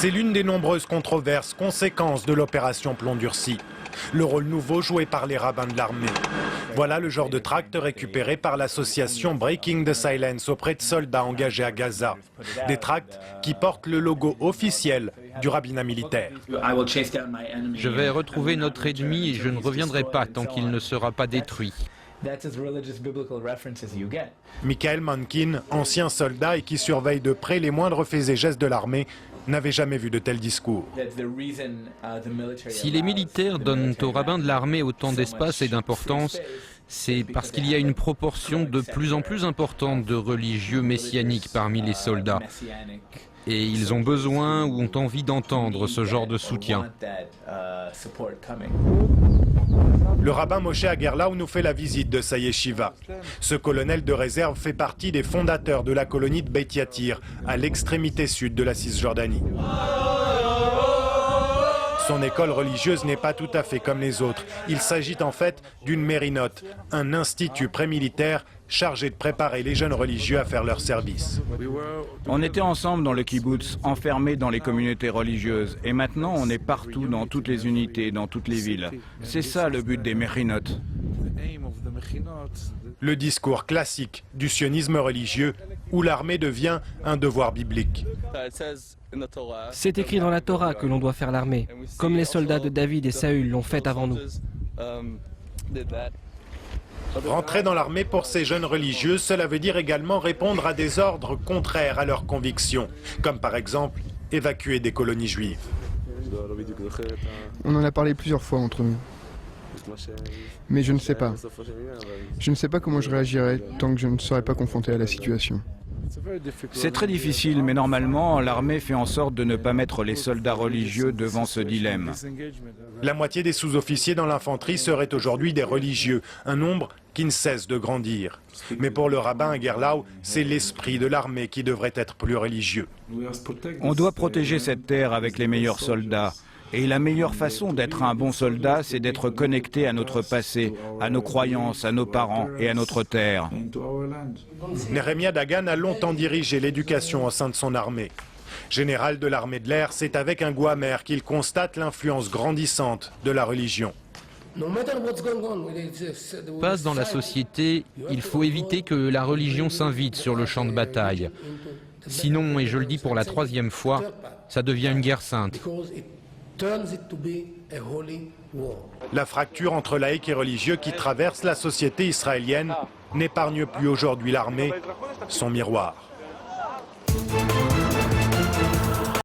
C'est l'une des nombreuses controverses, conséquences de l'opération Plomb Durci. Le rôle nouveau joué par les rabbins de l'armée. Voilà le genre de tract récupéré par l'association Breaking the Silence auprès de soldats engagés à Gaza. Des tracts qui portent le logo officiel du rabbinat militaire. Je vais retrouver notre ennemi et je ne reviendrai pas tant qu'il ne sera pas détruit. Michael Mankin, ancien soldat et qui surveille de près les moindres faits et gestes de l'armée, n'avait jamais vu de tels discours. Si les militaires donnent aux rabbins de l'armée autant d'espace et d'importance, c'est parce qu'il y a une proportion de plus en plus importante de religieux messianiques parmi les soldats. Et ils ont besoin ou ont envie d'entendre ce genre de soutien. Le rabbin Moshe Agerlau nous fait la visite de sa yeshiva. Ce colonel de réserve fait partie des fondateurs de la colonie de Beit Yatir, à l'extrémité sud de la Cisjordanie. Son école religieuse n'est pas tout à fait comme les autres. Il s'agit en fait d'une mérinote, un institut pré-militaire chargé de préparer les jeunes religieux à faire leur service. On était ensemble dans le kibbutz, enfermés dans les communautés religieuses. Et maintenant, on est partout, dans toutes les unités, dans toutes les villes. C'est ça le but des mérinotes. Le discours classique du sionisme religieux, où l'armée devient un devoir biblique. C'est écrit dans la Torah que l'on doit faire l'armée, comme les soldats de David et Saül l'ont fait avant nous. Rentrer dans l'armée pour ces jeunes religieux, cela veut dire également répondre à des ordres contraires à leurs convictions, comme par exemple évacuer des colonies juives. On en a parlé plusieurs fois entre nous. Mais je ne sais pas. Je ne sais pas comment je réagirais tant que je ne serais pas confronté à la situation. C'est très difficile, mais normalement, l'armée fait en sorte de ne pas mettre les soldats religieux devant ce dilemme. La moitié des sous-officiers dans l'infanterie seraient aujourd'hui des religieux, un nombre qui ne cesse de grandir. Mais pour le rabbin Agerlau, c'est l'esprit de l'armée qui devrait être plus religieux. On doit protéger cette terre avec les meilleurs soldats. Et la meilleure façon d'être un bon soldat, c'est d'être connecté à notre passé, à nos croyances, à nos parents et à notre terre. Nehemia Dagan a longtemps dirigé l'éducation au sein de son armée. Général de l'armée de l'air, c'est avec un goût amer qu'il constate l'influence grandissante de la religion. Passe dans la société, il faut éviter que la religion s'invite sur le champ de bataille. Sinon, et je le dis pour la troisième fois, ça devient une guerre sainte. La fracture entre laïcs et religieux qui traverse la société israélienne n'épargne plus aujourd'hui l'armée, son miroir.